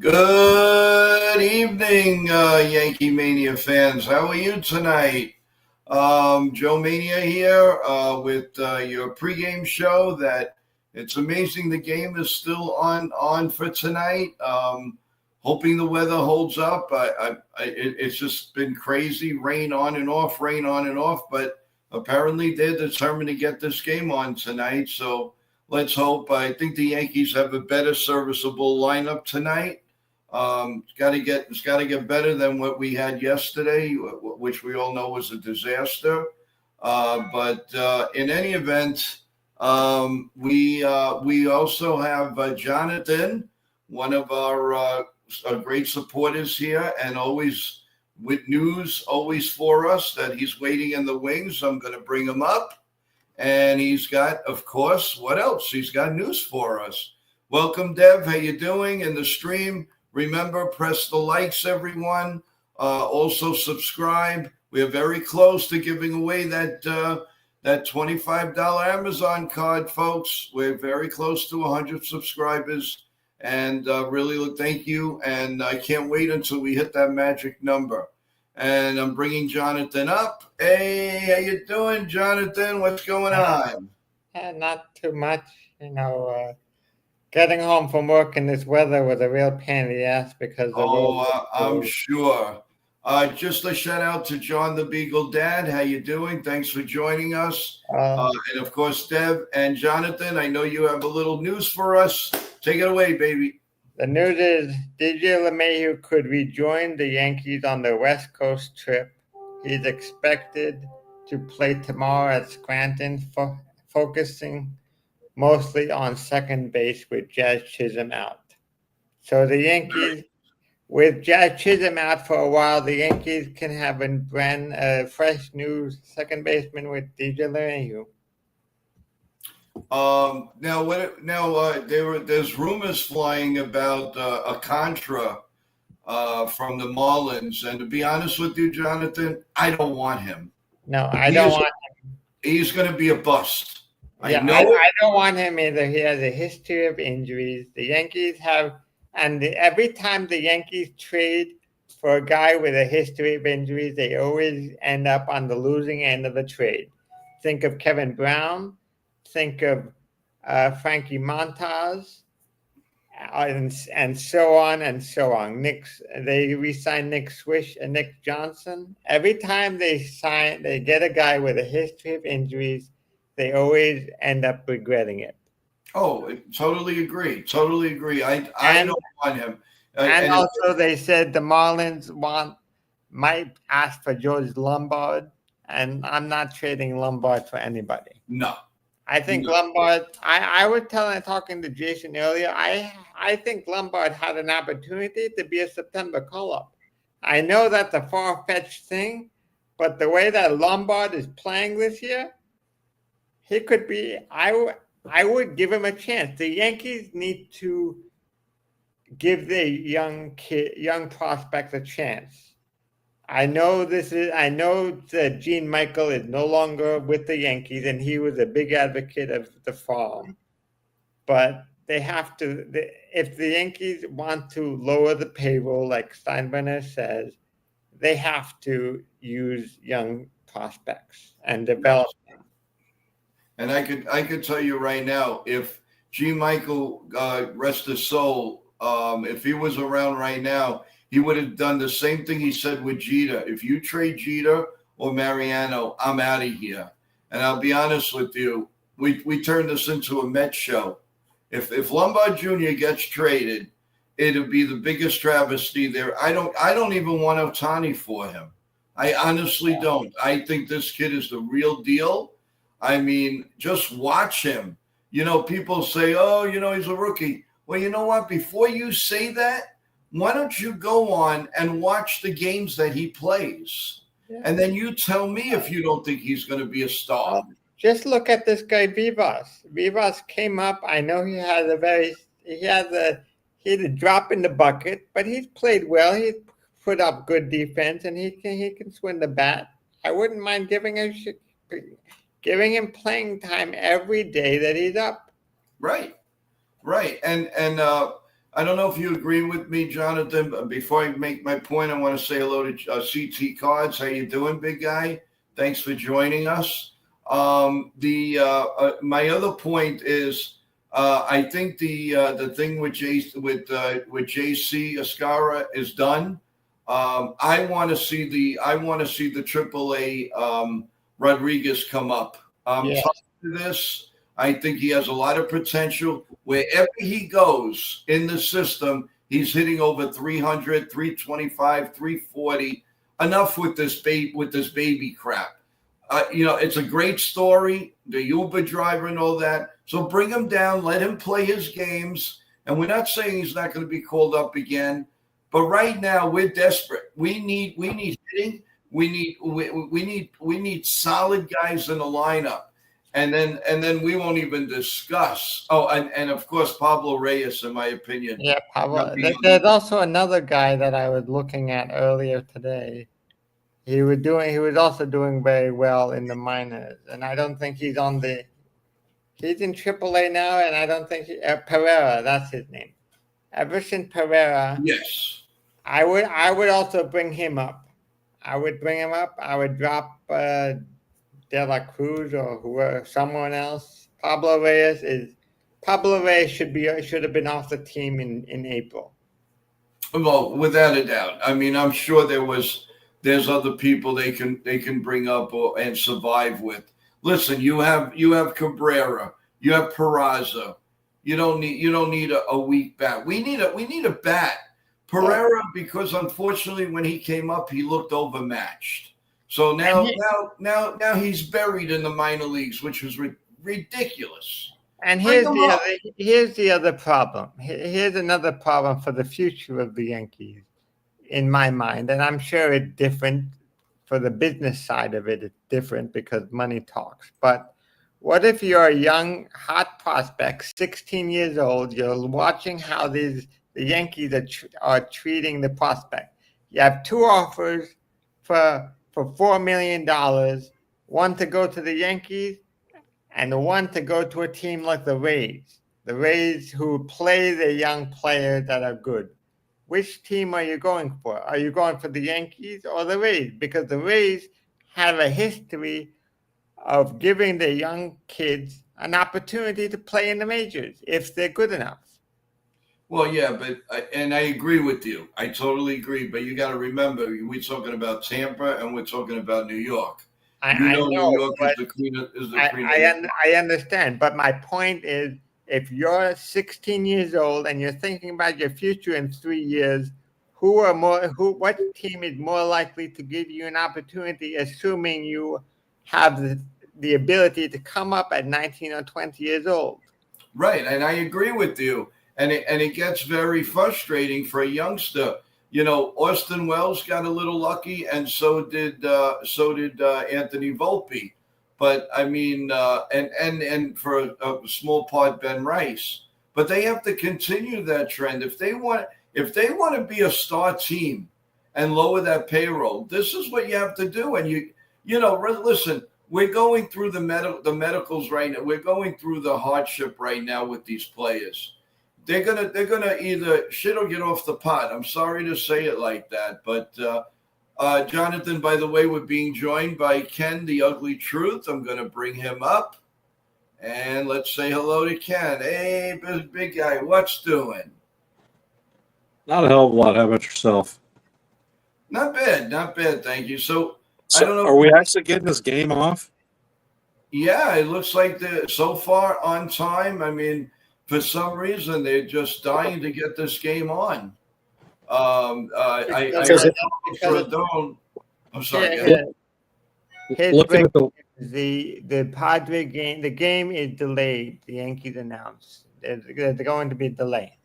Good evening, Yankee Mania fans. How are you tonight? Joe Mania here with your pregame show. That it's amazing the game is still on for tonight. Hoping the weather holds up. It's just been crazy, rain on and off, rain on and off. But apparently they're determined to get this game on tonight. So let's hope. I think the Yankees have a better serviceable lineup tonight. It's got to get better than what we had yesterday, which we all know was a disaster. But in any event, we also have Jonathan, one of our great supporters here, and always with news, always for us that he's waiting in the wings. I'm going to bring him up, and he's got, of course, what else? He's got news for us. Welcome, Dev. How you doing in the stream? Remember, press the likes, everyone. Also, subscribe. We are very close to giving away that $25 Amazon card, folks. We're very close to 100 subscribers, and really thank you. And I can't wait until we hit that magic number. And I'm bringing Jonathan up. Hey, how you doing, Jonathan? What's going on? Not too much, Getting home from work in this weather was a real pain in the ass because the road was I'm so. sure. Just a shout out to John the Beagle Dad. How you doing? Thanks for joining us. And of course, Deb and Jonathan, I know you have a little news for us. Take it away, baby. The news is DJ LeMahieu could rejoin the Yankees on their West Coast trip. He's expected to play tomorrow at Scranton, focusing mostly on second base with Jazz Chisholm out. So the Yankees, with Jazz Chisholm out for a while, the Yankees can have a fresh new second baseman with DJ LeMahieu. There's rumors flying about a contra from the Marlins, and to be honest with you, Jonathan, I don't want him. No, I don't want him. He's going to be a bust. I don't want him either. He has a history of injuries. The Yankees have, and every time the Yankees trade for a guy with a history of injuries, they always end up on the losing end of the trade. Think of Kevin Brown. Think of Frankie Montas, and so on and so on. They re-signed Nick Swish and Nick Johnson. Every time they get a guy with a history of injuries, they always end up regretting it. Oh, totally agree. I don't want him. And also, they said the Marlins might ask for George Lombard, and I'm not trading Lombard for anybody. No. I think Lombard. I was talking to Jason earlier. I think Lombard had an opportunity to be a September call-up. I know that's a far-fetched thing, but the way that Lombard is playing this year, he could be. I would give him a chance. The Yankees need to give the young prospect a chance. I know that Gene Michael is no longer with the Yankees, and he was a big advocate of the farm. But they have to, if the Yankees want to lower the payroll, like Steinbrenner says, they have to use young prospects and develop them. And I could tell you right now, if Gene Michael, rest his soul, if he was around right now, he would have done the same thing he said with Jeter. If you trade Jeter or Mariano, I'm out of here. And I'll be honest with you, we turned this into a Mets show. If Lombard Jr. gets traded, it'll be the biggest travesty there. I don't even want Ohtani for him. I honestly don't. I think this kid is the real deal. I mean, just watch him. People say, oh, he's a rookie. Well, you know what? Before you say that, why don't you go on and watch the games that he plays? Yeah. And then you tell me if you don't think he's going to be a star. Just look at this guy, Vivas. Vivas came up. I know he had a drop in the bucket, but he's played well. He put up good defense, and he can swing the bat. I wouldn't mind giving him playing time every day that he's up. Right. And I don't know if you agree with me, Jonathan. But before I make my point, I want to say hello to CT Cards. How you doing, big guy? Thanks for joining us. My other point is, I think the thing with JC Ascara is done. I want to see the AAA Rodriguez come up. Yeah. To this, I think he has a lot of potential. Wherever he goes in the system, he's hitting over 300, 325, 340. Enough with this baby crap. It's a great story, the Uber driver and all that. So bring him down, let him play his games. And we're not saying he's not going to be called up again. But right now we're desperate. We need hitting. We need solid guys in the lineup. And then we won't even discuss. Oh, and of course Pablo Reyes, in my opinion. Yeah, Pablo. There's also another guy that I was looking at earlier today. He was also doing very well in the minors, and I don't think he's on the. He's in AAA now, and I don't think Pereira. That's his name, Everson Pereira. Yes, I would also bring him up. I would bring him up. I would drop De La Cruz or whoever, someone else. Pablo Reyes should have been off the team in April. well, without a doubt. I mean, I'm sure there's other people they can bring up and survive with. Listen, you have Cabrera, you have Peraza. You don't need a weak bat. We need a bat. Pereira, because unfortunately when he came up, he looked overmatched. So now he's buried in the minor leagues, which was ridiculous. And here's the other problem. Here's another problem for the future of the Yankees, in my mind. And I'm sure it's different for the business side of it. It's different because money talks. But what if you're a young, hot prospect, 16 years old, you're watching how the Yankees are treating the prospect. You have two offers for $4 million, one to go to the Yankees and one to go to a team like the Rays. The Rays who play the young players that are good. Which team are you going for? Are you going for the Yankees or the Rays? Because the Rays have a history of giving the young kids an opportunity to play in the majors if they're good enough. Well, yeah, and I agree with you. I totally agree. But you got to remember, we're talking about Tampa and we're talking about New York. I know, New York is the queen. I understand. But my point is, if you're 16 years old and you're thinking about your future in 3 years, what team is more likely to give you an opportunity, assuming you have the ability to come up at 19 or 20 years old? Right, and I agree with you. And it gets very frustrating for a youngster. You know, Austin Wells got a little lucky, and so did Anthony Volpe. But I mean, and for a small part, Ben Rice. But they have to continue that trend if they want to be a star team and lower that payroll. This is what you have to do. And listen, we're going through the medicals right now. We're going through the hardship right now with these players. They're gonna either shit or get off the pot. I'm sorry to say it like that, but Jonathan, by the way, we're being joined by Ken, the Ugly Truth. I'm gonna bring him up, and let's say hello to Ken. Hey, big guy, what's doing? Not a hell of a lot. How about yourself? Not bad. Thank you. So I don't know. Are we actually getting this game off? Yeah, it looks like they're so far on time. I mean, for some reason, they're just dying to get this game on. I'm sorry. Looking at the Padre game, the game is delayed. The Yankees announced they're going to be delayed.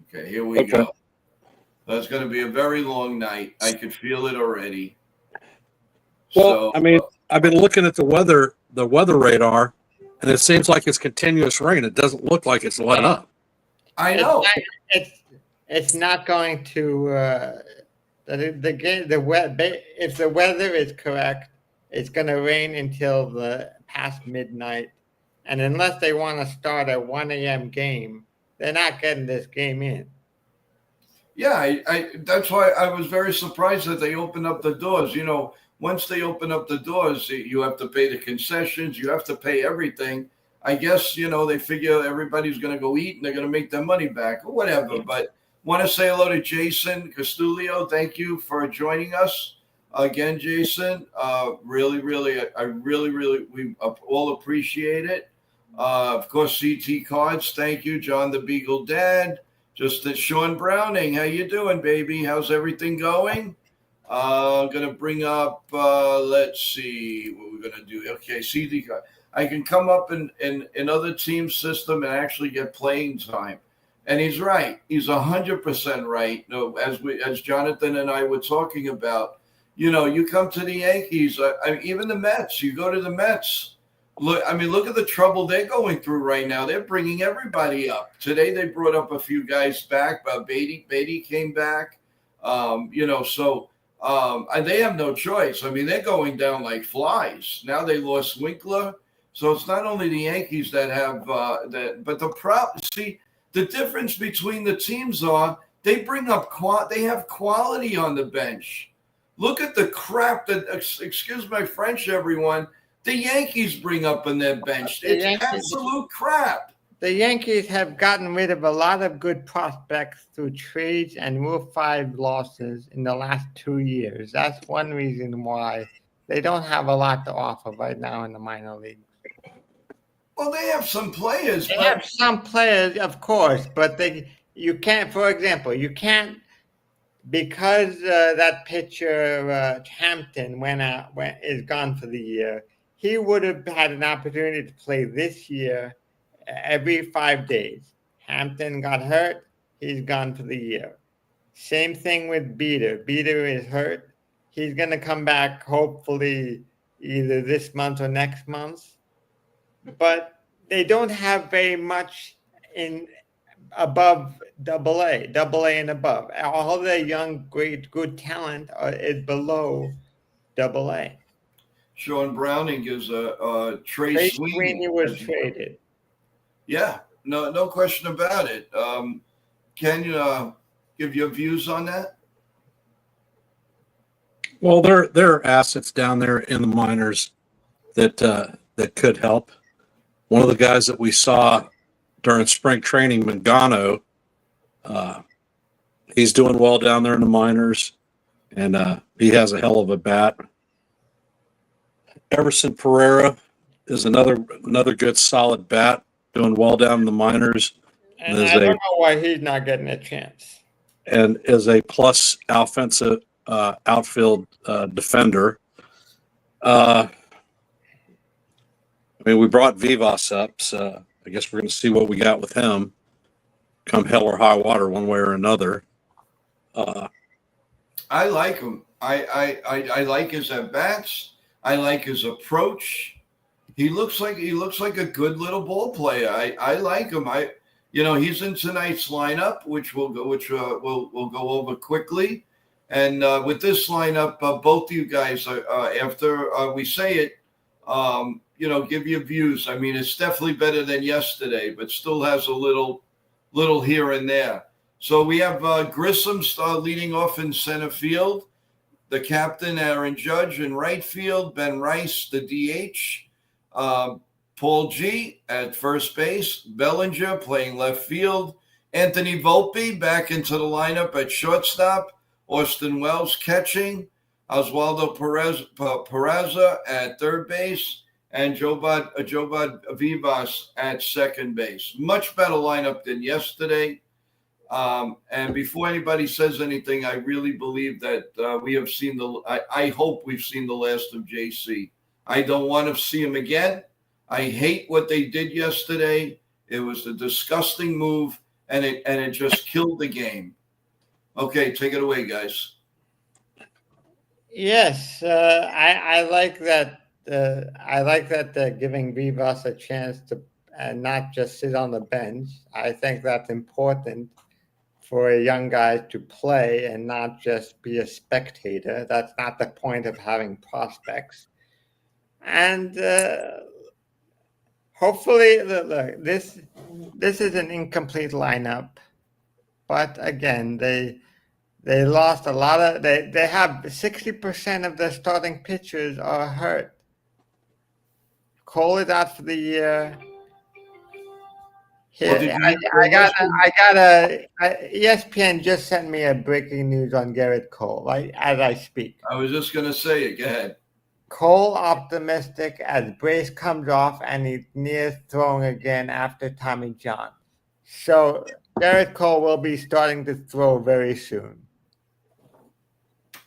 Okay, here we go. That's going to be a very long night. I could feel it already. Well, I mean, I've been looking at the weather radar, and it seems like it's continuous rain. It doesn't look like it's let up. I know. It's not going to. If the weather is correct, it's going to rain until past midnight, and unless they want to start a 1 a.m. game, they're not getting this game in. Yeah, I that's why I was very surprised that they opened up the doors. You know, once they open up the doors, you have to pay the concessions, you have to pay everything. I guess, you know, they figure everybody's going to go eat and they're going to make their money back or whatever. But want to say hello to Jason Castulio. Thank you for joining us again, Jason. I really, we all appreciate it. Of course, CT Cards. Thank you, John the Beagle Dad. Just that Sean Browning, how you doing, baby? How's everything going? I'm gonna bring up. Let's see what we're gonna do. Okay, CD. I can come up in other team system and actually get playing time. And he's right. He's 100% right. No, as Jonathan and I were talking about, you know, you come to the Yankees. Even the Mets. You go to the Mets. Look at the trouble they're going through right now. They're bringing everybody up. Today they brought up a few guys back. Beatty came back. And they have no choice. I mean, they're going down like flies. Now they lost Winkler. So it's not only the Yankees that have that, but the difference between the teams are they bring up they have quality on the bench. Look at the crap that, excuse my French, everyone, the Yankees bring up on their bench. It's absolute crap. The Yankees have gotten rid of a lot of good prospects through trades and Rule 5 losses in the last 2 years. That's one reason why they don't have a lot to offer right now in the minor leagues. Well, they have some players. They have some players, of course, but you can't, for example, because that pitcher, Hampton, is gone for the year. He would have had an opportunity to play this year every 5 days. Hampton got hurt. He's gone for the year. Same thing with Beater. Beater is hurt. He's going to come back hopefully either this month or next month. But they don't have very much in above AA and above. All their young, great, good talent is below AA. Sean Browning is a Trey Sweeney was traded. Yeah, no question about it. Can you give your views on that? Well, there are assets down there in the minors that could help. One of the guys that we saw during spring training, Mangano, he's doing well down there in the minors, and he has a hell of a bat. Everson Pereira is another good solid bat, doing well down in the minors. And I don't know why he's not getting a chance. And is a plus offensive outfield defender. I mean, we brought Vivas up, so I guess we're going to see what we got with him come hell or high water one way or another. I like him. I like his at-bats. I like his approach. He looks like a good little ball player. I like him. He's in tonight's lineup, which we'll go over quickly. And with this lineup, both of you guys, after we say it, give your views. I mean, it's definitely better than yesterday, but still has a little here and there. So we have Grissom leading off in center field. The captain, Aaron Judge, in right field. Ben Rice, the DH. Paul G at first base. Bellinger playing left field. Anthony Volpe back into the lineup at shortstop. Austin Wells catching. Oswaldo Peraza at third base. And Jobad Vivas at second base. Much better lineup than yesterday. And before anybody says anything, I really believe that we have seen I hope we've seen the last of JC. I don't want to see him again. I hate what they did yesterday. It was a disgusting move, and it just killed the game. Okay, take it away, guys. Yes, I like that. I like that they're giving Vivas a chance to not just sit on the bench. I think that's important for a young guy to play and not just be a spectator. That's not the point of having prospects. And Hopefully, look, this is an incomplete lineup, but again, they lost a lot of they have 60% of their starting pitchers are hurt. Cole is out for the year. Well, Here, did you I, hear the I got a ESPN just sent me a breaking news on Garrett Cole, right as I speak. I was just going to say it. Go ahead. Cole optimistic as brace comes off and he's near throwing again after Tommy John. So Garrett Cole will be starting to throw very soon.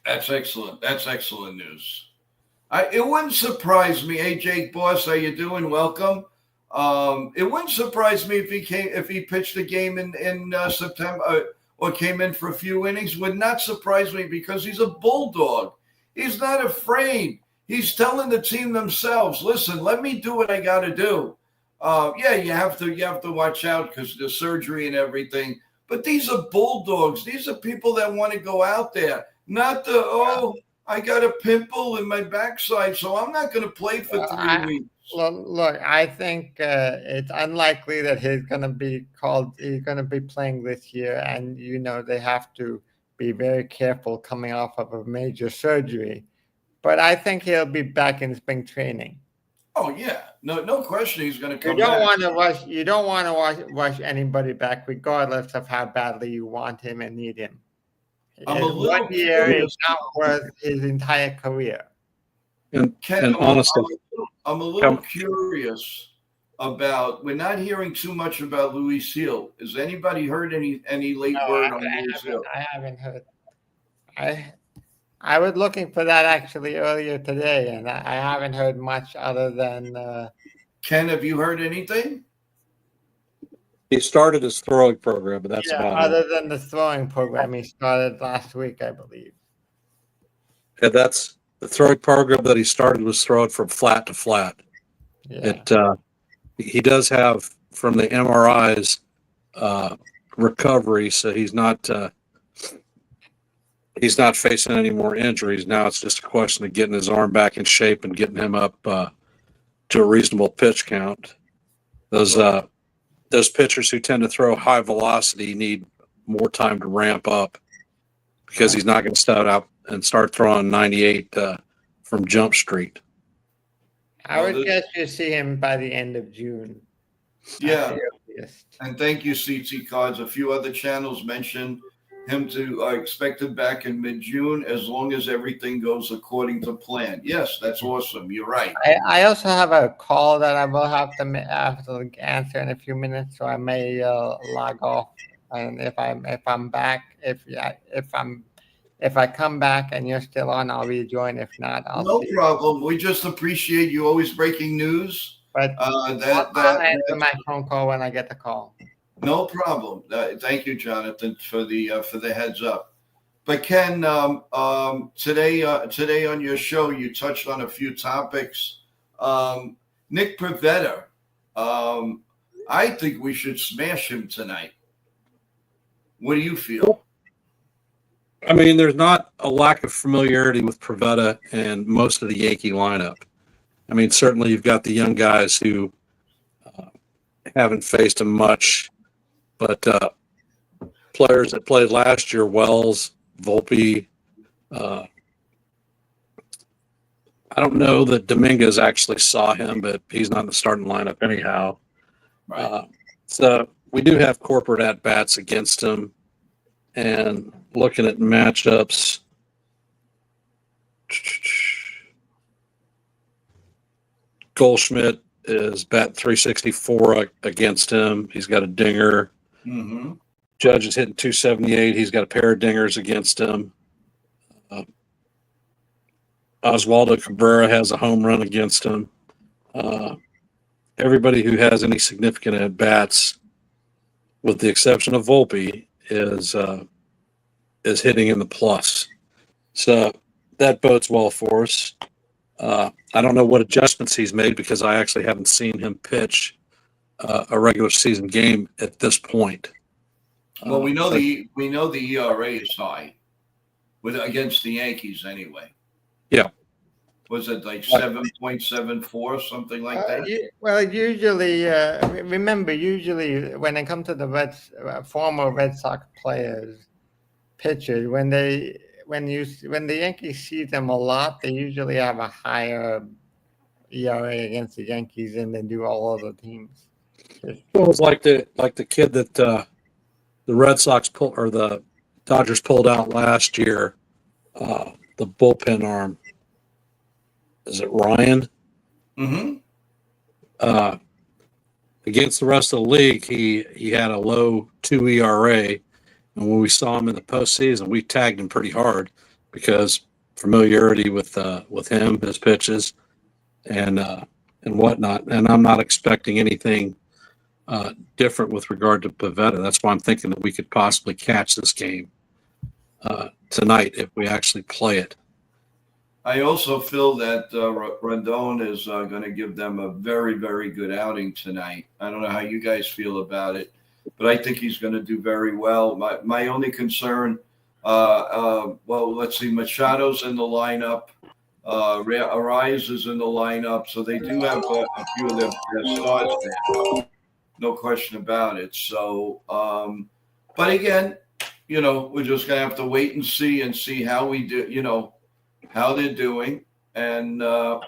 That's excellent. That's excellent news. It wouldn't surprise me. Hey, Jake Boss, how you doing? Welcome. It wouldn't surprise me if he pitched a game in September or came in for a few innings. Would not surprise me because he's a bulldog. He's not afraid. He's telling the team themselves, "Listen, let me do what I got to do." Yeah, you have to watch out because the surgery and everything. But these are bulldogs. These are people that want to go out there, not I got a pimple in my backside, so I'm not going to play for 3 weeks. Look, I think it's unlikely that he's going to be called. He's going to be playing this year, and they have to be very careful coming off of a major surgery. But I think he'll be back in spring training. Oh yeah, no question, he's going to come. You don't want to rush. You don't want to rush anybody back, regardless of how badly you want him and need him. I'm a little 1 year curious. is not worth his entire career. And Ken, honestly, I'm a little curious about. We're not hearing too much about Louis Seal. Has anybody heard any late word on Louis Seal? I haven't heard. I was looking for that actually earlier today, and I haven't heard much other than. Ken, have you heard anything? he started his throwing program, but that's about it. Other than the throwing program he started last week, I believe. And that's the throwing program that he started was throwing from flat to flat. Yeah. He does have from the MRIs recovery, so he's not facing any more injuries. Now it's just a question of getting his arm back in shape and getting him up to a reasonable pitch count. Those pitchers who tend to throw high velocity need more time to ramp up because he's not going to start out and start throwing 98 from Jump Street. I would guess you'll see him by the end of June. Yeah. And thank you, CT Cards. A few other channels mentioned him to expected back in mid-June as long as everything goes according to plan. Yes, that's awesome. You're right. I also have a call that I will have to answer in a few minutes, so I may log off. And if I'm back, if I come back and you're still on, I'll rejoin. If not, No problem. We just appreciate you always breaking news. But I'll answer my phone call when I get the call. No problem. Thank you, Jonathan, for the heads up. But Ken, today on your show, you touched on a few topics. Nick Pivetta, I think we should smash him tonight. What do you feel? I mean, there's not a lack of familiarity with Pivetta and most of the Yankee lineup. I mean, certainly you've got the young guys who haven't faced him much, but players that played last year, Wells, Volpe, I don't know that Dominguez actually saw him, but he's not in the starting lineup anyhow. Right. So we do have corporate at-bats against him. And looking at matchups, Goldschmidt is batting 364 against him. He's got a dinger. Mm-hmm. Judge is hitting 278. He's got a pair of dingers against him. Oswaldo Cabrera has a home run against him. Everybody who has any significant at-bats, with the exception of Volpe, is hitting in the plus. So that bodes well for us. I don't know what adjustments he's made because I actually haven't seen him pitch a regular season game at this point. Well, we know the ERA is high against the Yankees anyway. Yeah. Was it like 7.74, something like that? Well, usually, remember, usually when it comes to the former Red Sox players, pitchers, when the Yankees see them a lot, they usually have a higher ERA against the Yankees than they do all other teams. It was like the kid that the Red Sox or the Dodgers pulled out last year, the bullpen arm. Is it Ryan? Mm-hmm. Against the rest of the league, he had a low 2 ERA, and when we saw him in the postseason, we tagged him pretty hard because familiarity with him, his pitches, and whatnot. And I'm not expecting anything different with regard to Pivetta. That's why I'm thinking that we could possibly catch this game tonight if we actually play it. I also feel that Rondon is going to give them a very, very good outing tonight. I don't know how you guys feel about it, but I think he's going to do very well. My only concern, well, let's see, Machado's in the lineup. Arias is in the lineup, so they do have a few of their stars there. No question about it. So, but again, we're just going to have to wait and see how we do, how they're doing. And so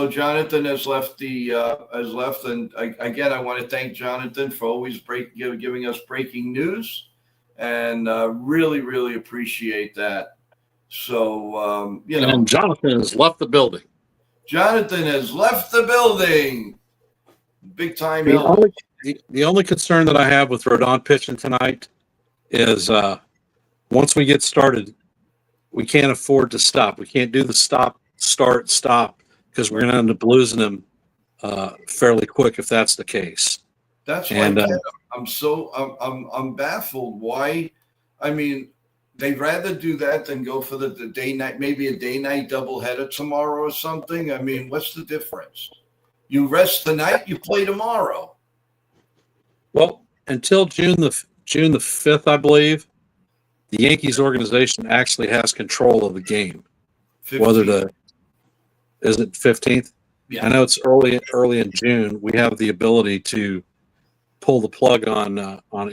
Jonathan has left and again, I want to thank Jonathan for always giving us breaking news, and really, really appreciate that. So, And Jonathan has left the building. Jonathan has left the building. Big time. The only concern that I have with Rodon pitching tonight is once we get started, we can't afford to stop. We can't do the stop, start, stop, because we're going to end up losing him fairly quick if that's the case. That's why I'm baffled. Why? I mean, they'd rather do that than go for the day night, maybe a day night doubleheader tomorrow or something. I mean, what's the difference? You rest tonight, you play tomorrow. Well, until June the 5th, I believe, the Yankees organization actually has control of the game. 15th. Is it 15th? Yeah. I know it's early in June. We have the ability to pull the plug on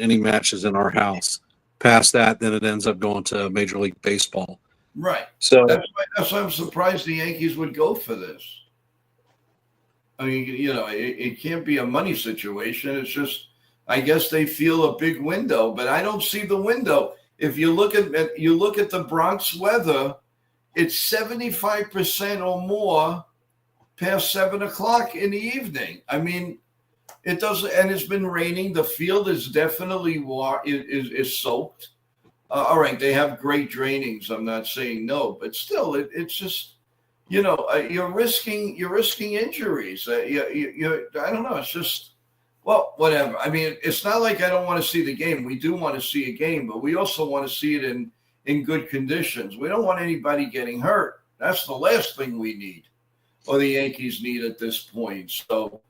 any matches in our house. Past that, then it ends up going to Major League Baseball. Right. So that's why I'm surprised the Yankees would go for this. I mean, it can't be a money situation. It's just, I guess they feel a big window, but I don't see the window. If you look at the Bronx weather, it's 75% or more past 7 o'clock in the evening. I mean, it doesn't, and it's been raining. The field is definitely is soaked. All right, they have great drainings. I'm not saying no, but still, it's just, you're risking injuries. I don't know. It's just, well, whatever. I mean, it's not like I don't want to see the game. We do want to see a game, but we also want to see it in good conditions. We don't want anybody getting hurt. That's the last thing we need, or the Yankees need at this point. So,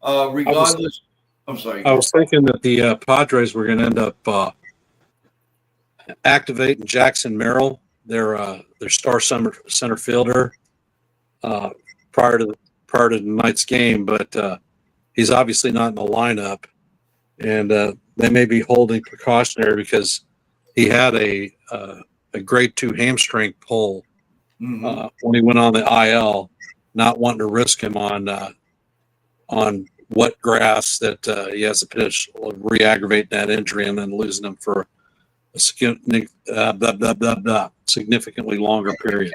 regardless, I'm sorry. I was thinking that the Padres were going to end up activating Jackson Merrill, their star center fielder, prior to tonight's game, but he's obviously not in the lineup, and they may be holding precautionary because he had a grade 2 hamstring pull when he went on the IL, not wanting to risk him on wet grass that he has a pitch re-aggravate that injury and then losing him for a significantly longer period.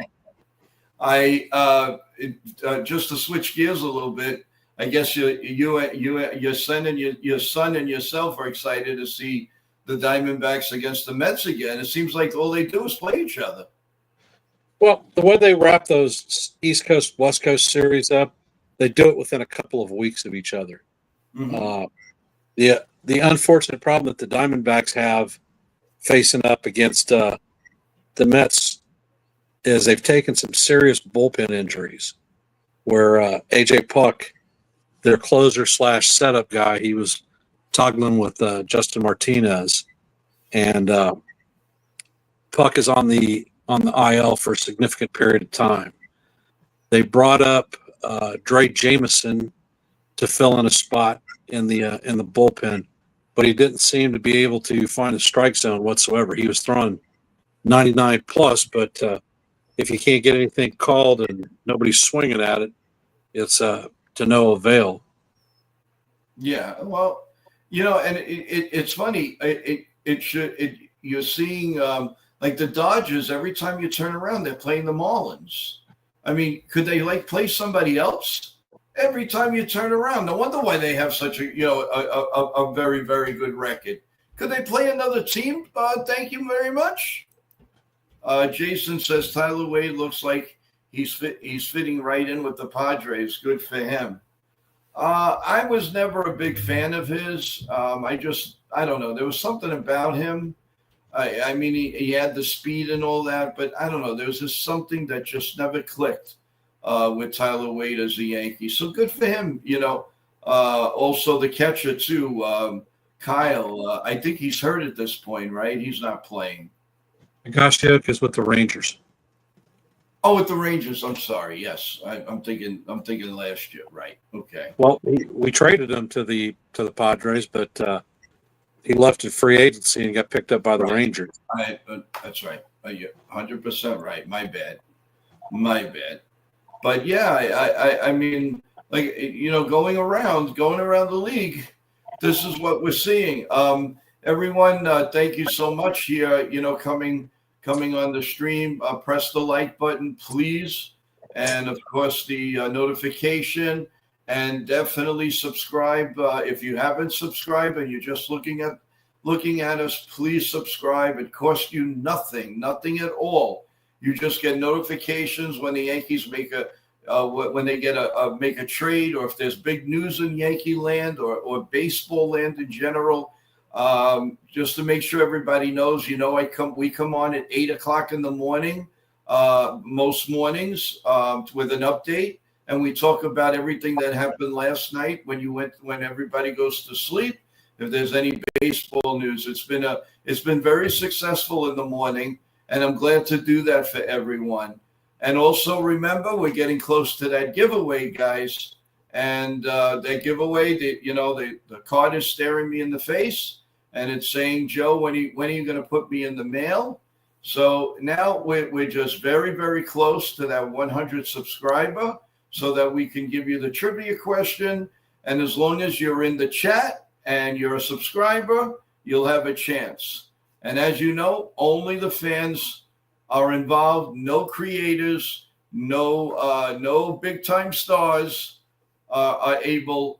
Just to switch gears a little bit, I guess your son and yourself are excited to see the Diamondbacks against the Mets again. It seems like all they do is play each other. Well, the way they wrap those East Coast, West Coast series up, they do it within a couple of weeks of each other. Mm-hmm. The unfortunate problem that the Diamondbacks have facing up against the Mets is they've taken some serious bullpen injuries where AJ Puck, their closer / setup guy, he was toggling with Justin Martinez, and Puck is on the on the IL for a significant period of time. They brought up Dre Jameson to fill in a spot in the bullpen, but he didn't seem to be able to find a strike zone whatsoever. He was throwing 99 plus, but if you can't get anything called and nobody's swinging at it, it's to no avail. Yeah, well, and it's funny. You're seeing like the Dodgers. Every time you turn around, they're playing the Marlins. I mean, could they play somebody else? Every time you turn around, no wonder why they have such a very, very good record. Could they play another team? Thank you very much. Jason says Tyler Wade looks like he's fitting right in with the Padres. Good for him. I was never a big fan of his. I don't know. There was something about him. I mean, he had the speed and all that, but I don't know. There was just something that just never clicked with Tyler Wade as a Yankee. So good for him, Also, the catcher, too, Kyle. I think he's hurt at this point, right? He's not playing. Higashioka is with the Rangers. Oh, with the Rangers. I'm sorry. Yes, I'm thinking last year. Right. Okay. Well, we traded him to the Padres, but he left at free agency and got picked up by the Rangers. That's right. You're 100% right. My bad. But yeah, I mean, going around the league, this is what we're seeing. Everyone, thank you so much here. Coming on the stream, press the like button, please. And of course, the notification, and definitely subscribe. If you haven't subscribed and you're just looking at us, please subscribe. It costs you nothing at all. You just get notifications when the Yankees make make a trade, or if there's big news in Yankee land or baseball land in general. Just to make sure everybody knows, we come on at 8:00 in the morning, most mornings, with an update, and we talk about everything that happened last night when everybody goes to sleep. If there's any baseball news, it's been very successful in the morning, and I'm glad to do that for everyone. And also remember, we're getting close to that giveaway, guys. And that giveaway, the card is staring me in the face, and it's saying, Joe, when are you going to put me in the mail? So now we're just very, very close to that 100 subscriber, so that we can give you the trivia question. And as long as you're in the chat and you're a subscriber, you'll have a chance. And as you know, only the fans are involved. No creators, no big time stars are able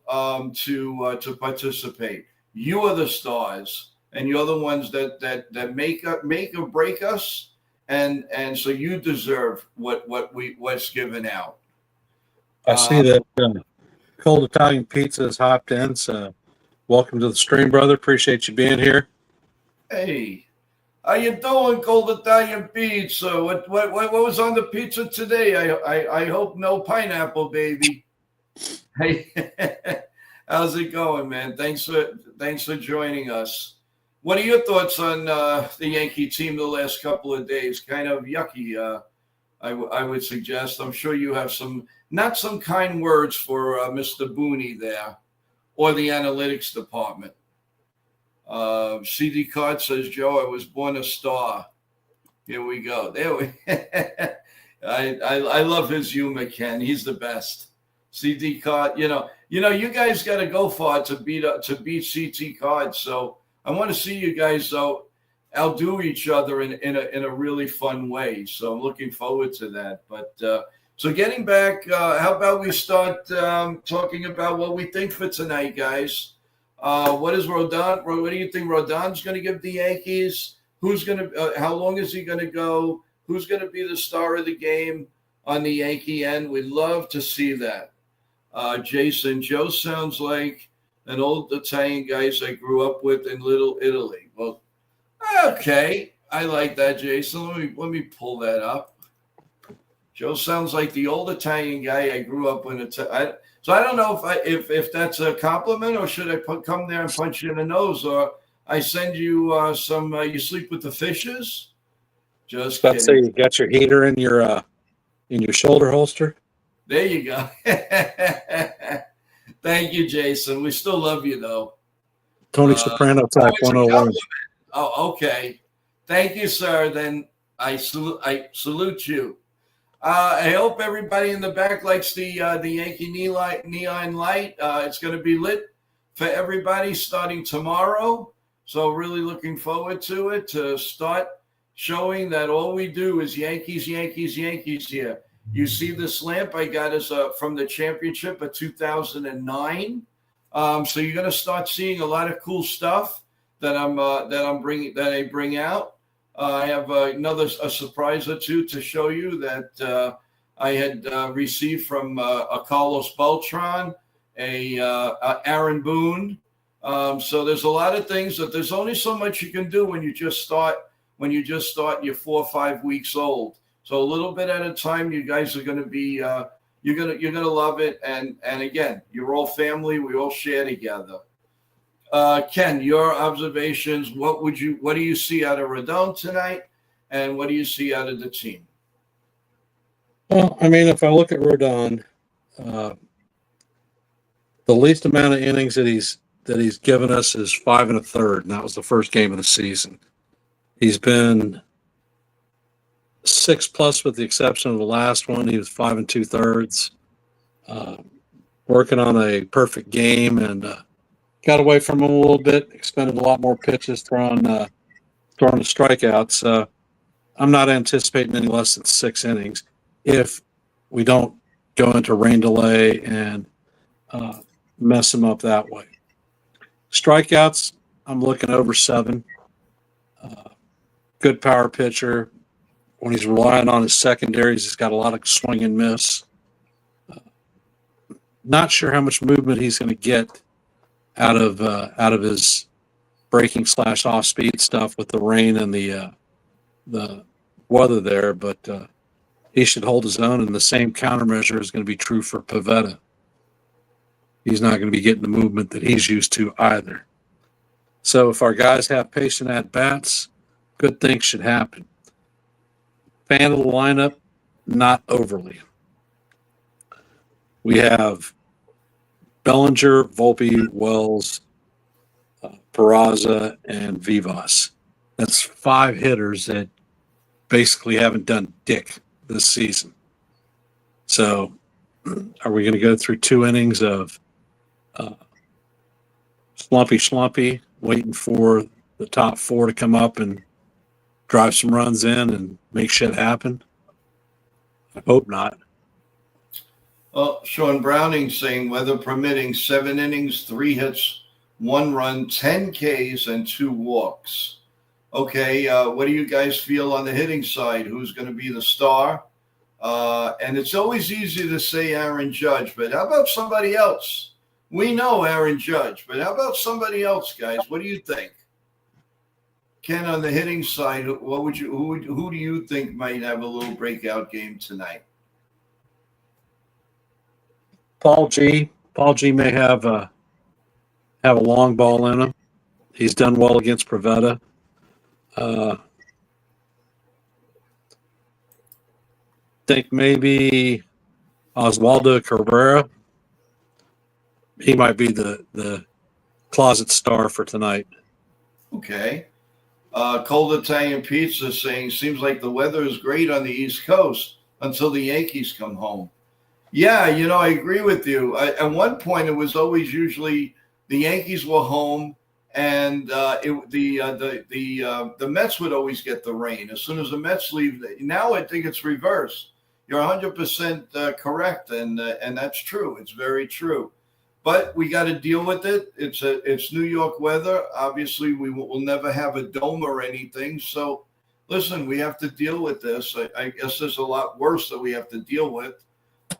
to participate. You are the stars, and you're the ones that make or break us, and so you deserve what's given out. I see that Cold Italian Pizza has hopped in. So welcome to the stream, brother. Appreciate you being here. Hey, how you doing, Cold Italian Pizza? What was on the pizza today? I hope no pineapple, baby. Hey, how's it going, man? Thanks for joining us. What are your thoughts on the Yankee team the last couple of days? Kind of yucky, I would suggest. I'm sure you have not some kind words for Mr. Booney there, or the analytics department. CD Card says, Joe, I was born a star. Here we go. There we. I love his humor, Ken. He's the best. CD Card, you guys got to go far to beat CT Card. So I want to see you guys outdo each other in a really fun way. So I'm looking forward to that. But so getting back, how about we start talking about what we think for tonight, guys? What is Rodon? What do you think Rodon's going to give the Yankees? Who's going to? How long is he going to go? Who's going to be the star of the game on the Yankee end? We'd love to see that. Jason, Joe sounds like an old Italian guys I grew up with in Little Italy. Well, okay, I like that, Jason. Let me pull that up. Joe sounds like the old Italian guy I grew up with. So I don't know if that's a compliment, or should I come there and punch you in the nose, or I send you some. You sleep with the fishes. Just Let's say kidding. you got your heater in your shoulder holster. There you go. Thank you, Jason. We still love you, though. Tony Soprano type It's a 101. compliment. Oh, okay. Thank you, sir. Then I salute you. I hope everybody in the back likes the Yankee neon light. It's going to be lit for everybody starting tomorrow. So really looking forward to it, to start showing that all we do is Yankees, Yankees, Yankees here. You see this lamp I got is from the championship of 2009. So you're going to start seeing a lot of cool stuff that I bring out. I have a surprise or two to show you that I had received from a Carlos Beltran, a Aaron Boone. So there's a lot of things that there's only so much you can do when you just start. When you just start, you're 4 or 5 weeks old. So a little bit at a time, you guys are going to be you're gonna love it. And again, you're all family. We all share together. Ken, your observations. What do you see out of Rodon tonight, and what do you see out of the team? Well, I mean, if I look at Rodon, the least amount of innings that he's given us is 5 1/3, and that was the first game of the season. He's been 6+ with the exception of the last one. He was 5 2/3, working on a perfect game, and got away from him a little bit. Expended a lot more pitches, throwing the strikeouts. I'm not anticipating any less than 6 innings if we don't go into rain delay and mess him up that way. Strikeouts, I'm looking over 7. Good power pitcher. When he's relying on his secondaries, he's got a lot of swing and miss. Not sure how much movement he's going to get out of his breaking / off speed stuff with the rain and the weather there, but he should hold his own. And the same countermeasure is going to be true for Pivetta. He's not going to be getting the movement that he's used to either. So if our guys have patient at bats, good things should happen. Fan of the lineup, not overly. We have Bellinger, Volpe, Wells, Peraza, and Vivas. That's 5 hitters that basically haven't done dick this season. So are we going to go through 2 innings of slumpy, waiting for the top 4 to come up and drive some runs in and make shit happen? I hope not. Well, Sean Browning saying, weather permitting, 7 innings, 3 hits, 1 run, 10 Ks, and 2 walks. Okay, what do you guys feel on the hitting side? Who's going to be the star? And it's always easy to say Aaron Judge, but how about somebody else? We know Aaron Judge, but how about somebody else, guys? What do you think? Ken, on the hitting side, who do you think might have a little breakout game tonight? Paul G. Paul G may have a long ball in him. He's done well against Pivetta. Think maybe Oswaldo Cabrera. He might be the closet star for tonight. Okay. Cold Italian Pizza saying, seems like the weather is great on the East Coast until the Yankees come home. Yeah, I agree with you. At one point, it was always usually the Yankees were home, and the Mets would always get the rain as soon as the Mets leave. Now I think it's reversed. You're 100% correct, and that's true. It's very true. But we got to deal with it. It's New York weather. Obviously, we will never have a dome or anything. So, listen, we have to deal with this. I guess there's a lot worse that we have to deal with.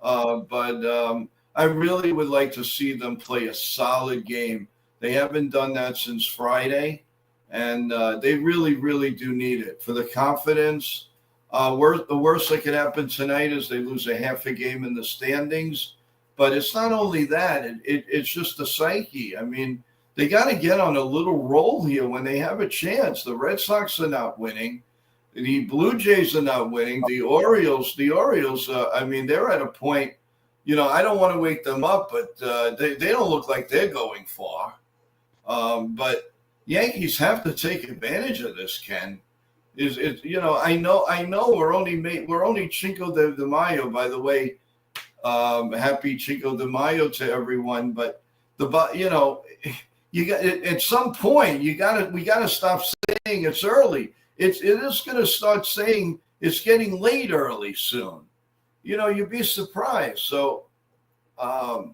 But I really would like to see them play a solid game. They haven't done that since Friday, and they really, really do need it for the confidence. The worst that could happen tonight is they lose a half a game in the standings. But it's not only that, it's just the psyche. I mean, they got to get on a little roll here when they have a chance. The Red Sox are not winning. The Blue Jays are not winning. The Orioles. I mean, they're at a point. I don't want to wake them up, but they don't look like they're going far. But Yankees have to take advantage of this, Ken. I know we're only Cinco de Mayo, by the way. Happy Cinco de Mayo to everyone. But you got at some point we gotta stop saying it's early. It is going to start saying it's getting late early soon. You'd be surprised. So,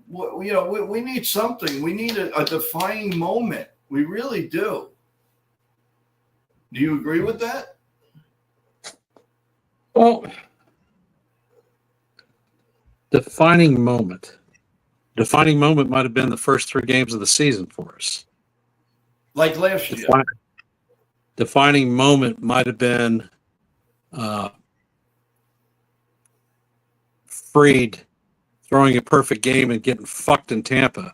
we need something. We need a defining moment. We really do. Do you agree with that? Well, defining moment. Defining moment might have been the first 3 games of the season for us. Like last year. Defining moment might have been Fried throwing a perfect game and getting fucked in Tampa.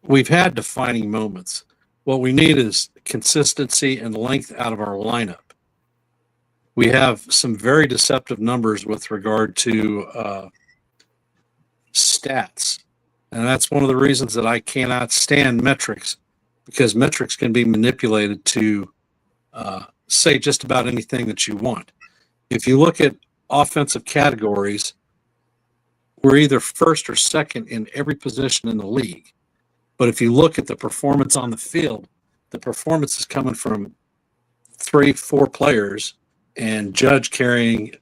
We've had defining moments. What we need is consistency and length out of our lineup. We have some very deceptive numbers with regard to stats. And that's one of the reasons that I cannot stand metrics, because metrics can be manipulated to say just about anything that you want. If you look at offensive categories, we're either first or second in every position in the league. But if you look at the performance on the field, the performance is coming from 3-4 players, and Judge carrying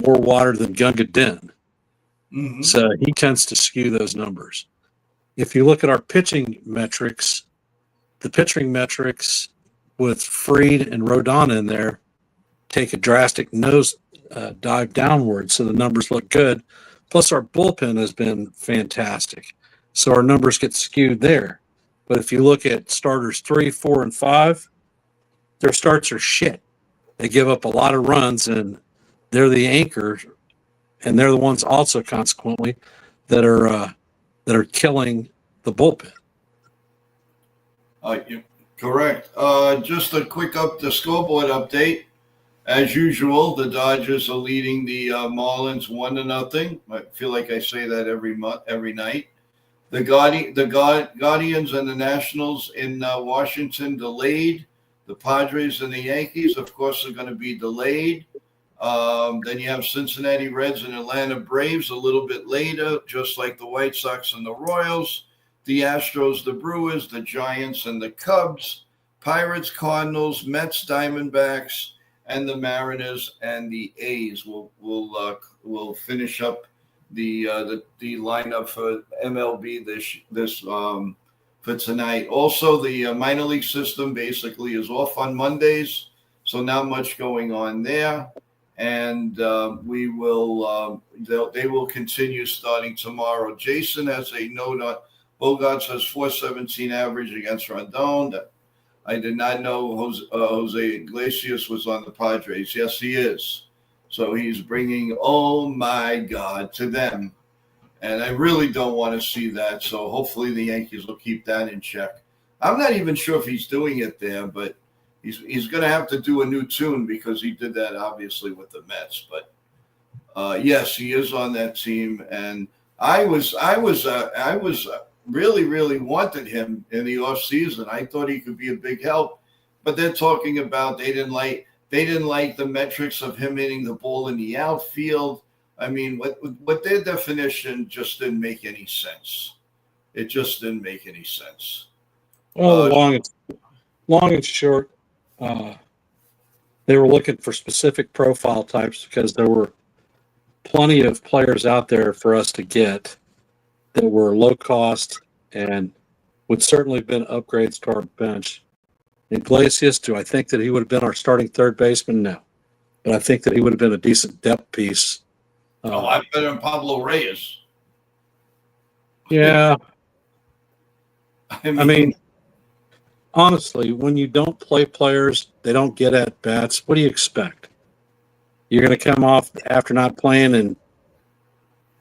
more water than Gunga Din. Mm-hmm. So he tends to skew those numbers. If you look at our pitching metrics, the pitching metrics with Fried and Rodon in there take a drastic nose dive downward, so the numbers look good. Plus, our bullpen has been fantastic, so our numbers get skewed there. But if you look at starters 3, 4, and 5, their starts are shit. They give up a lot of runs, and they're the anchor, and they're the ones also, consequently, that are killing the bullpen. Correct. Just a quick the scoreboard update. As usual, the Dodgers are leading the Marlins 1-0. I feel like I say that every night. The Guardians and the Nationals in Washington delayed. The Padres and the Yankees, of course, are going to be delayed. Then you have Cincinnati Reds and Atlanta Braves a little bit later, just like the White Sox and the Royals. The Astros, the Brewers, the Giants, and the Cubs. Pirates, Cardinals, Mets, Diamondbacks, and the Mariners and the A's will finish up the lineup for MLB this for tonight. Also, the minor league system basically is off on Mondays, so not much going on there. And they will continue starting tomorrow. Jason has a note on Bogarts has .417 average against Rondon. I did not know Jose Iglesias was on the Padres. Yes, he is. So he's bringing, oh my God, to them. And I really don't want to see that. So hopefully the Yankees will keep that in check. I'm not even sure if he's doing it there, but he's going to have to do a new tune because he did that obviously with the Mets. But yes, he is on that team. And I was really, really wanted him in the offseason. I thought he could be a big help, but they're talking about they didn't like the metrics of him hitting the ball in the outfield. I mean, what their definition just didn't make any sense. It just didn't make any sense. Well, long and short, they were looking for specific profile types because there were plenty of players out there for us to get that were low cost and would certainly have been upgrades to our bench. Iglesias, do I think that he would have been our starting third baseman? No. But I think that he would have been a decent depth piece. I'm better than Pablo Reyes. Yeah. I mean, honestly, when you don't play players, they don't get at bats. What do you expect? You're going to come off after not playing in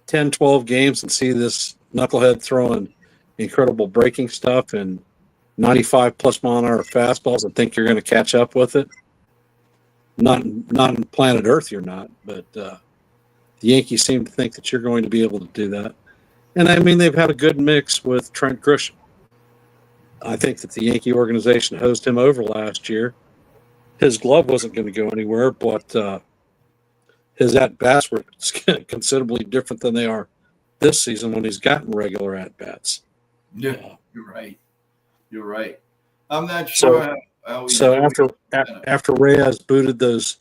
10, 12 games and see this knucklehead throwing incredible breaking stuff and 95 plus mile an hour fastballs and think you're going to catch up with it. Not on planet Earth, you're not, but the Yankees seem to think that you're going to be able to do that. And I mean, they've had a good mix with Trent Grisham. I think that the Yankee organization hosed him over last year. His glove wasn't going to go anywhere, but his at-bats were considerably different than they are this season when he's gotten regular at-bats. Yeah, you're right. You're right. I'm not sure how we So after Reyes booted those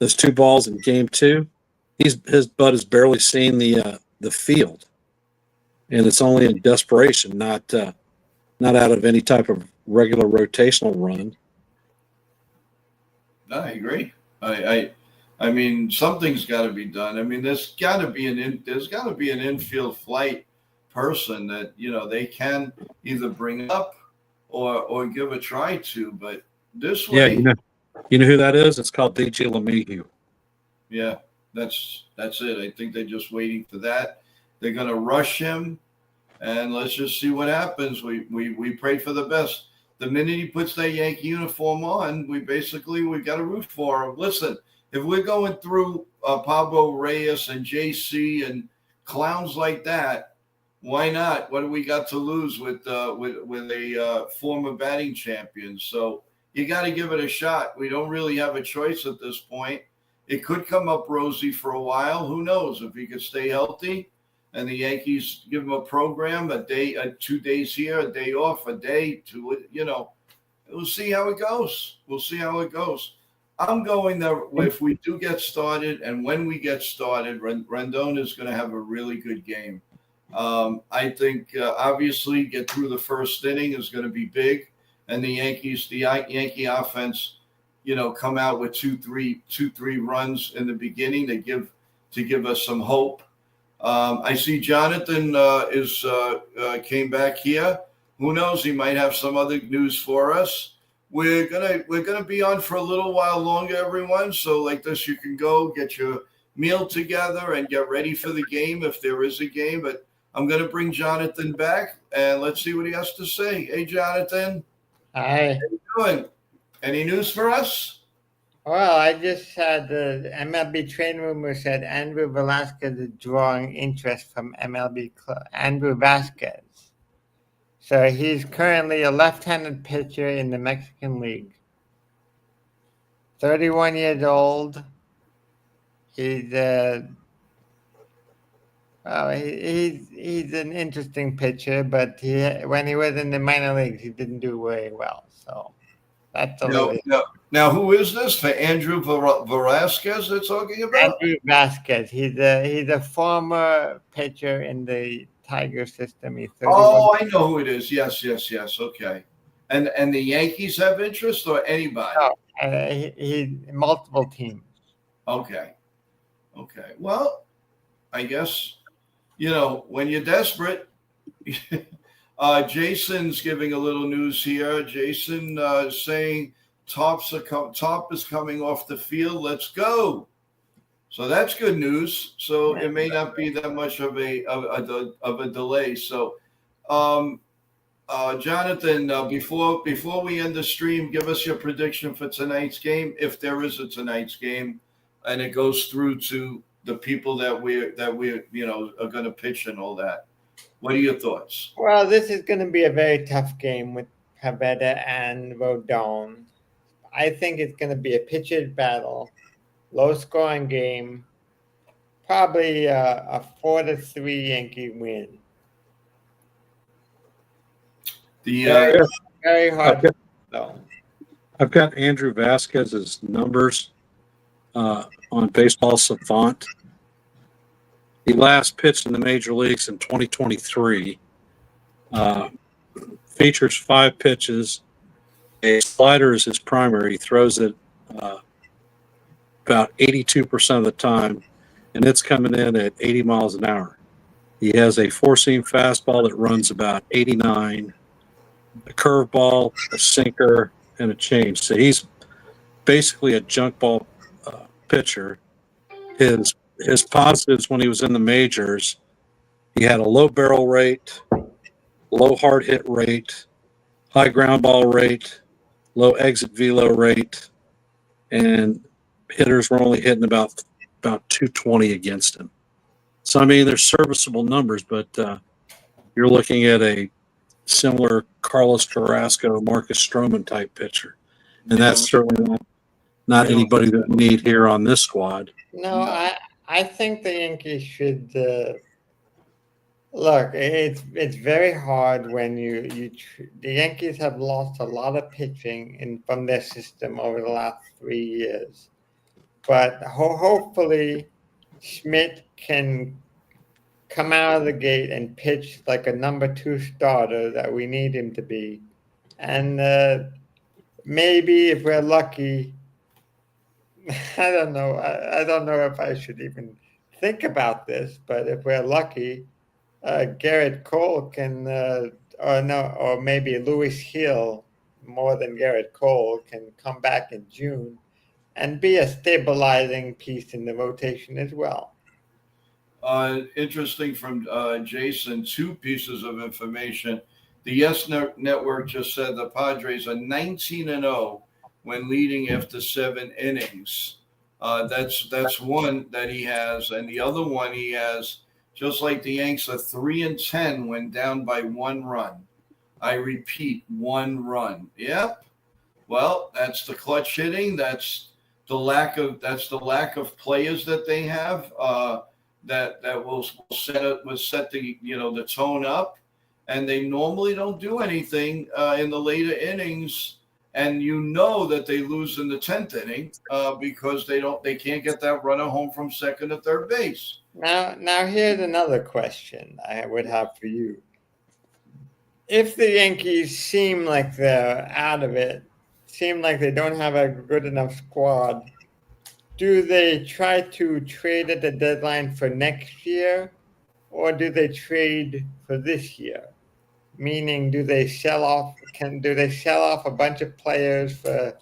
2 balls in Game 2, his butt has barely seen the field, and it's only in desperation, not out of any type of regular rotational run. I agree. I mean, something's got to be done. I mean, there's got to be an infield flight person that they can either bring up or give a try to. But this way, you know who that is? It's called DJ LeMahieu. Yeah, that's it. I think they're just waiting for that. They're going to rush him, and let's just see what happens. We pray for the best. The minute he puts that Yankee uniform on, we got to root for him. Listen, if we're going through Pablo Reyes and JC and clowns like that, why not? What do we got to lose with a former batting champion? So you got to give it a shot. We don't really have a choice at this point. It could come up rosy for a while. Who knows if he could stay healthy and the Yankees give him a program, 2 days here, a day off, a day to, we'll see how it goes. I'm going there. If we do get started and when we get started, Rendon is going to have a really good game. I think obviously get through the first inning is going to be big, and the Yankee offense, come out with two, three runs in the beginning to give us some hope. I see Jonathan came back here. Who knows? He might have some other news for us. We're gonna be on for a little while longer, everyone. So like this, you can go get your meal together and get ready for the game if there is a game. But I'm gonna bring Jonathan back and let's see what he has to say. Hey, Jonathan. Hi. How you doing? Any news for us? Well, I just had the MLB Train Rumor said Andrew Velasquez is drawing interest from MLB club. Andrew Vasquez. So he's currently a left-handed pitcher in the Mexican League. 31 years old. He's he's an interesting pitcher, but when he was in the minor leagues, he didn't do very well. So that's a little. Now, who is this for Andrew Velasquez they're talking about? Andrew Vasquez. He's a former pitcher in the Tiger system. Oh, I know who it is. Yes. Okay. And the Yankees have interest or anybody? No, he multiple teams. Okay. Well, I guess, when you're desperate, Jason's giving a little news here. Jason saying Top is coming off the field. Let's go. So that's good news. So it may not be that much of a delay. So, Jonathan, before we end the stream, give us your prediction for tonight's game, if there is a tonight's game, and it goes through to the people that we are going to pitch and all that. What are your thoughts? Well, this is going to be a very tough game with Pivetta and Rodon. I think it's going to be a pitcher's battle, low-scoring game, probably a 4-3 Yankee win. Very hard. I've got Andrew Vasquez's numbers on Baseball Savant. He last pitched in the major leagues in 2023. Features 5 pitches. A slider is his primary. He throws it about 82% of the time, and it's coming in at 80 miles an hour. He has a 4-seam fastball that runs about 89, a curveball, a sinker, and a change. So he's basically a junk ball pitcher. His positives when he was in the majors, he had a low barrel rate, low hard hit rate, high ground ball rate, low exit velo rate, and hitters were only hitting about 220 against him. So I mean, they're serviceable numbers, but you're looking at a similar Carlos Carrasco, Marcus Stroman type pitcher, and that's certainly not anybody that we need here on this squad. No, I think the Yankees should look. It's very hard when the Yankees have lost a lot of pitching from their system over the last 3 years, but hopefully Schmidt can come out of the gate and pitch like a number 2 starter that we need him to be, and maybe if we're lucky. I don't know. I don't know if I should even think about this, but if we're lucky, Garrett Cole can, or maybe Louis Hill, more than Garrett Cole, can come back in June and be a stabilizing piece in the rotation as well. Interesting from Jason, 2 pieces of information. The Yes Network just said the Padres are 19-0 when leading after 7 innings. That's one that he has, and the other one he has, just like the Yanks, are 3-10 when down by 1 run. I repeat, 1 run. Yep. Well, that's the clutch hitting. That's the lack of players that they have that will set the the tone up, and they normally don't do anything in the later innings. And that they lose in the 10th inning because they can't get that runner home from second or third base. Now here's another question I would have for you. If the Yankees seem like they're out of it, seem like they don't have a good enough squad, do they try to trade at the deadline for next year, or do they trade for this year? Meaning, do they sell off a bunch of players for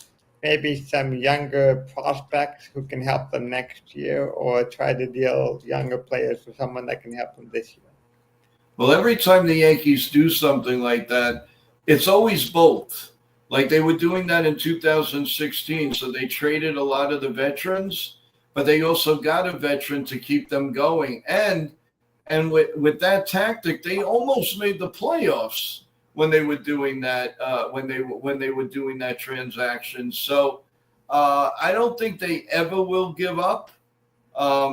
maybe some younger prospects who can help them next year, or try to deal younger players for someone that can help them this year? Well, every time the Yankees do something like that, it's always both. Like they were doing that in 2016, so they traded a lot of the veterans, but they also got a veteran to keep them going. And with that tactic, they almost made the playoffs when they were doing that. When they were doing that transaction, so I don't think they ever will give up.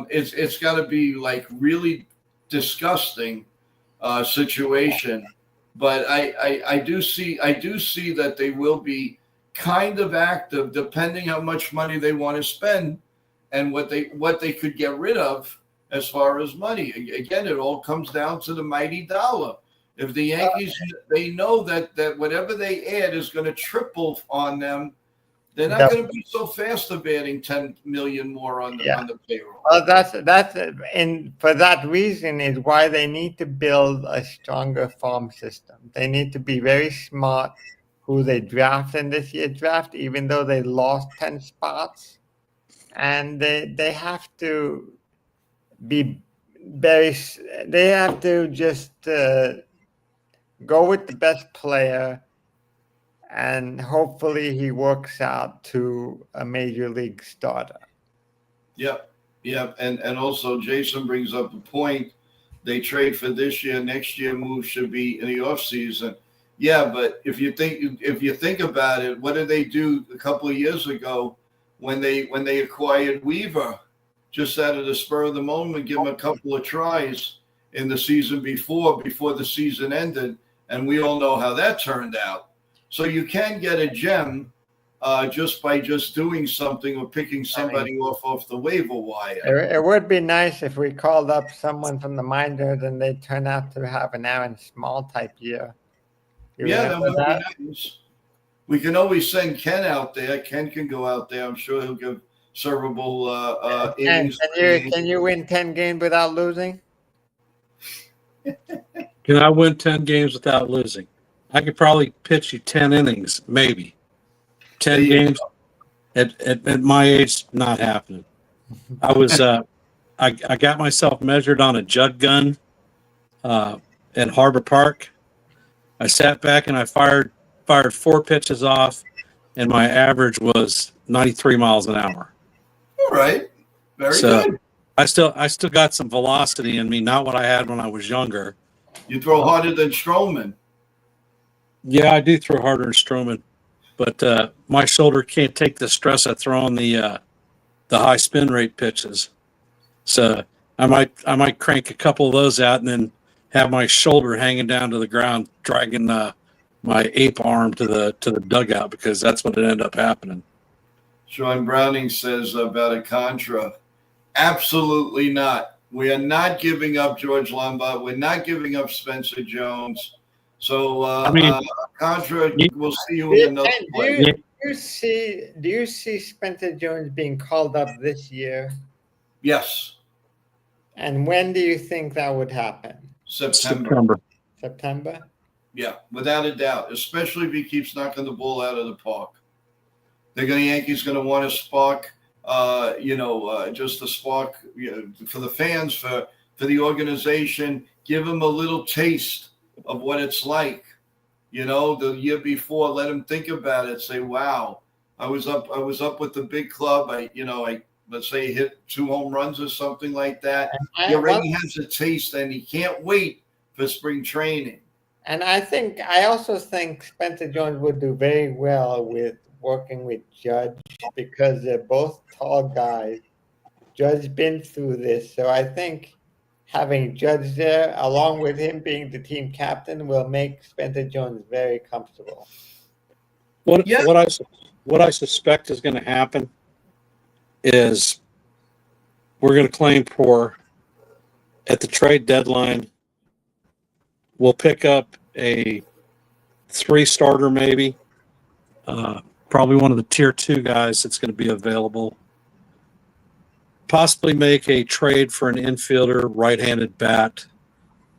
It's got to be like really disgusting situation, but I do see that they will be kind of active, depending how much money they want to spend and what they could get rid of. As far as money, again, it all comes down to the mighty dollar. If the Yankees, they know that whatever they add is going to triple on them, they're not going to be so fast of adding 10 million more on the payroll. Well, that's and for that reason is why they need to build a stronger farm system. They need to be very smart who they draft in this year's draft, even though they lost 10 spots, and they have to be they have to just go with the best player, and hopefully he works out to a major league starter. Yep. And also Jason brings up a point. They trade for this year, next year move should be in the offseason. Yeah, but if you think about it, what did they do a couple of years ago when they acquired Weaver? Just out of the spur of the moment, give him a couple of tries in the season before the season ended, and we all know how that turned out. So you can get a gem just by doing something or picking somebody off the waiver wire. It would be nice if we called up someone from the minors and they turn out to have an Aaron Small type year. That would be nice. We can always send Ken out there. Ken can go out there. I'm sure he'll give servable innings. Can you win 10 games without losing? Can I win 10 games without losing? I could probably pitch you 10 innings, maybe. 10 games at my age, not happening. I was I got myself measured on a jug gun at Harbor Park. I sat back and I fired fired 4 pitches off, and my average was 93 miles an hour. All right. Very So good. I still got some velocity in me, not what I had when I was younger. You throw harder than Stroman. Yeah, I do throw harder than Stroman, but my shoulder can't take the stress of throwing the high spin rate pitches. So I might crank a couple of those out and then have my shoulder hanging down to the ground, dragging my ape arm to the dugout, because that's what ended up happening. Sean Browning says about a Contra, absolutely not. We are not giving up George Lombard. We're not giving up Spencer Jones. So, Contra, we'll see you in another place. Do you see Spencer Jones being called up this year? Yes, And when do you think that would happen? September. September? Yeah, without a doubt, especially if he keeps knocking the ball out of the park. The Yankees going to want to spark, just a spark for the fans, for the organization. Give them a little taste of what it's like. The year before, let them think about it. Say, wow, I was up with the big club. Let's say hit 2 home runs or something like that. He already has a taste, and he can't wait for spring training. And I also think Spencer Jones would do very well with working with Judge, because they're both tall guys. Judge been through this, so I think having Judge there, along with him being the team captain, will make Spencer Jones very comfortable. What I suspect is going to happen is we're going to claim for, at the trade deadline, we'll pick up a 3-starter maybe, probably one of the tier 2 guys that's going to be available. Possibly make a trade for an infielder, right-handed bat.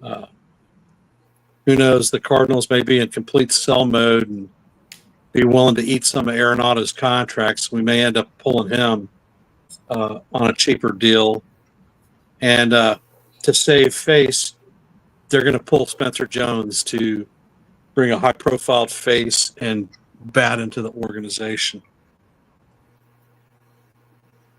Who knows? The Cardinals may be in complete sell mode and be willing to eat some of Arenado's contracts. We may end up pulling him on a cheaper deal. And to save face, they're going to pull Spencer Jones to bring a high-profile face and bat into the organization.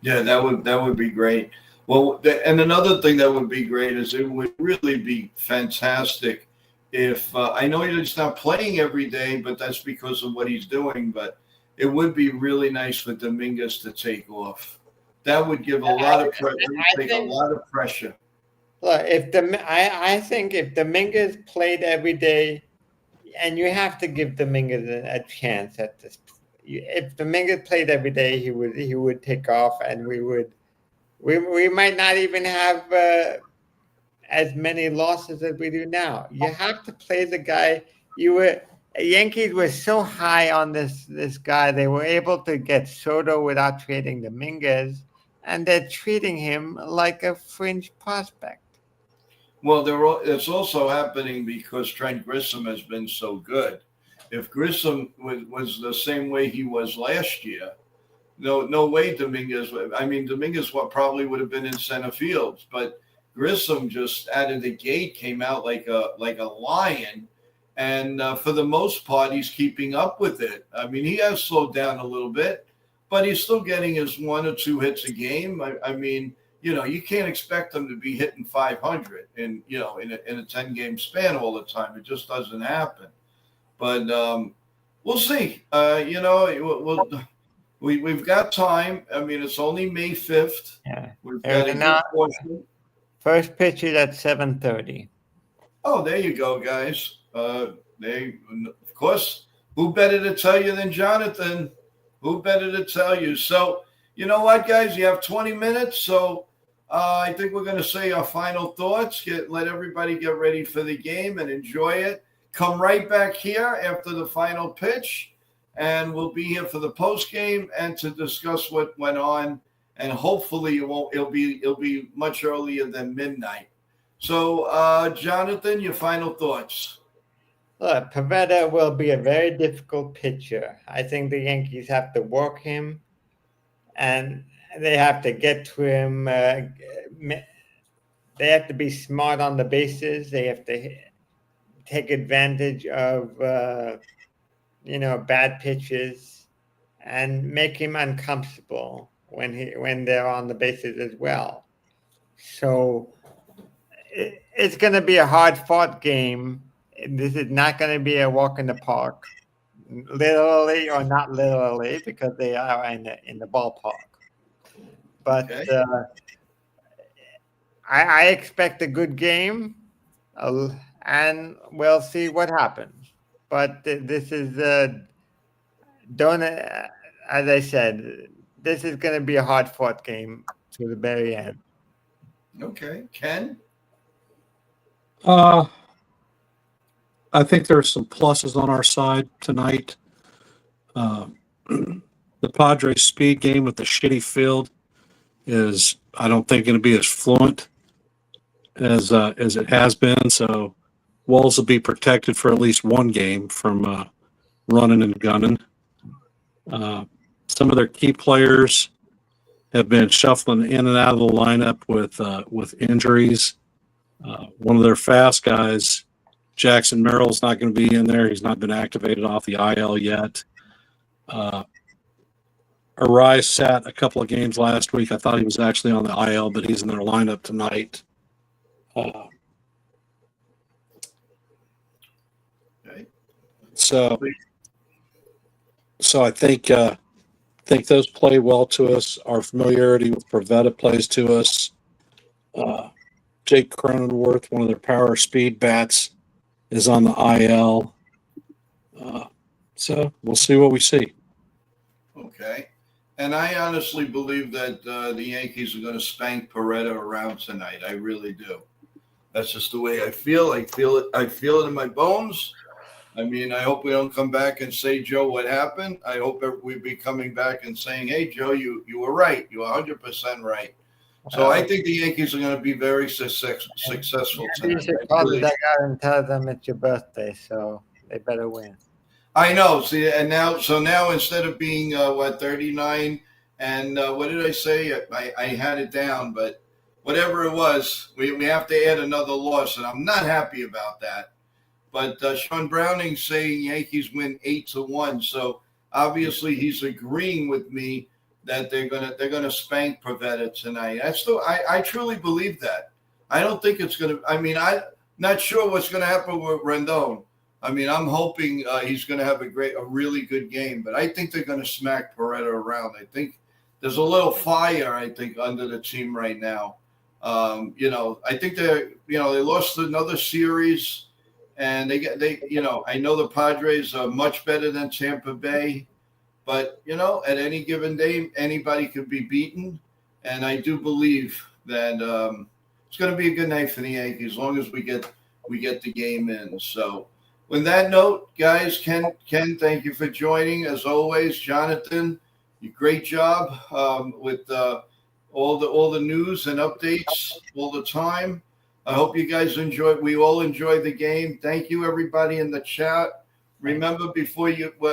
Yeah, that would be great. Well, and another thing that would be great is it would really be fantastic if I know he's not playing every day, but that's because of what he's doing. But it would be really nice for Dominguez to take off. That would give a lot of pressure. Take a lot of pressure. Look, I think if Dominguez played every day, and you have to give Dominguez a chance at this. If Dominguez played every day, he would take off, and we might not even have as many losses as we do now. You have to play the guy. Yankees were so high on this guy, they were able to get Soto without trading Dominguez, and they're treating him like a fringe prospect. Well, it's also happening because Trent Grissom has been so good. If Grissom was the same way he was last year, no way Dominguez. Dominguez probably would have been in center field, but Grissom just out of the gate came out like a lion, and for the most part, he's keeping up with it. He has slowed down a little bit, but he's still getting his 1 or 2 hits a game. You can't expect them to be hitting 500 in a 10-game span all the time. It just doesn't happen. But we'll see. We've got time. It's only May 5th. Yeah. We've got a good portion. First pitch is at 7:30. Oh, there you go, guys. Of course, who better to tell you than Jonathan? Who better to tell you? So, you know what, guys? You have 20 minutes. So I think we're going to say our final thoughts. Let everybody get ready for the game and enjoy it. Come right back here after the final pitch, and we'll be here for the post game and to discuss what went on. And hopefully it'll be much earlier than midnight. So, Jonathan, your final thoughts. Look, Pivetta will be a very difficult pitcher. I think the Yankees have to work him, and they have to get to him. They have to be smart on the bases. They have to take advantage of bad pitches and make him uncomfortable when they're on the bases as well. So it's going to be a hard-fought game. This is not going to be a walk in the park, literally or not literally, because they are in the ballpark. But Okay. I expect a good game, and we'll see what happens. But this is don't as I said, this is going to be a hard-fought game to the very end. Okay. Ken? I think there's some pluses on our side tonight. The Padres speed game with the shitty field is, I don't think, going to be as fluent as it has been. So Walls will be protected for at least one game from running and gunning. Some of their key players have been shuffling in and out of the lineup with injuries. One of their fast guys, Jackson Merrill's not going to be in there. He's not been activated off the IL yet. Arise sat a couple of games last week. I thought he was actually on the IL, but he's in their lineup tonight. Okay. So I think those play well to us. Our familiarity with Provetta plays to us. Jake Cronenworth, one of their power speed bats, is on the IL. So we'll see what we see. Okay. And I honestly believe that the Yankees are going to spank Pivetta around tonight. I really do. That's just the way I feel. I feel it in my bones. I mean, I hope we don't come back and say, Joe, what happened? I hope we'd be coming back and saying, hey, Joe, you were right. You were 100% right. So I think the Yankees are going to be very successful You tonight. should call the dugout and tell them it's your birthday, so they better win. I know. See, and now instead of being 39 and what did I say? I had it down, but whatever it was, we have to add another loss, and I'm not happy about that. But Sean Browning's saying Yankees win 8-1, so obviously he's agreeing with me that they're gonna spank Pivetta tonight. I truly believe that. I don't think it's gonna. I mean, I'm not sure what's gonna happen with Rendon. I mean, I'm hoping he's going to have a really good game, but I think they're going to smack Pivetta around. I think there's a little fire, I think, under the team right now. I think they lost another series, and I know the Padres are much better than Tampa Bay, but at any given day, anybody could be beaten, and I do believe that it's going to be a good night for the Yankees as long as we get the game in. So. With that note, guys, Ken, thank you for joining. As always, Jonathan, great job with all the news and updates all the time. I hope you guys we all enjoyed the game. Thank you, everybody in the chat. Remember,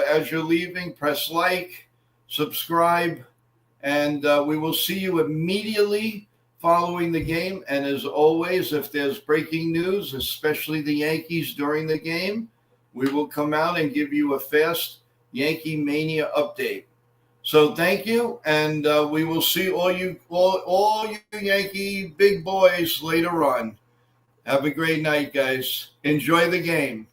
as you're leaving, press like, subscribe, and we will see you immediately following the game. And as always, if there's breaking news, especially the Yankees during the game, we will come out and give you a fast Yankee Mania update. So thank you, and we will see all you Yankee big boys later on. Have a great night, guys. Enjoy the game.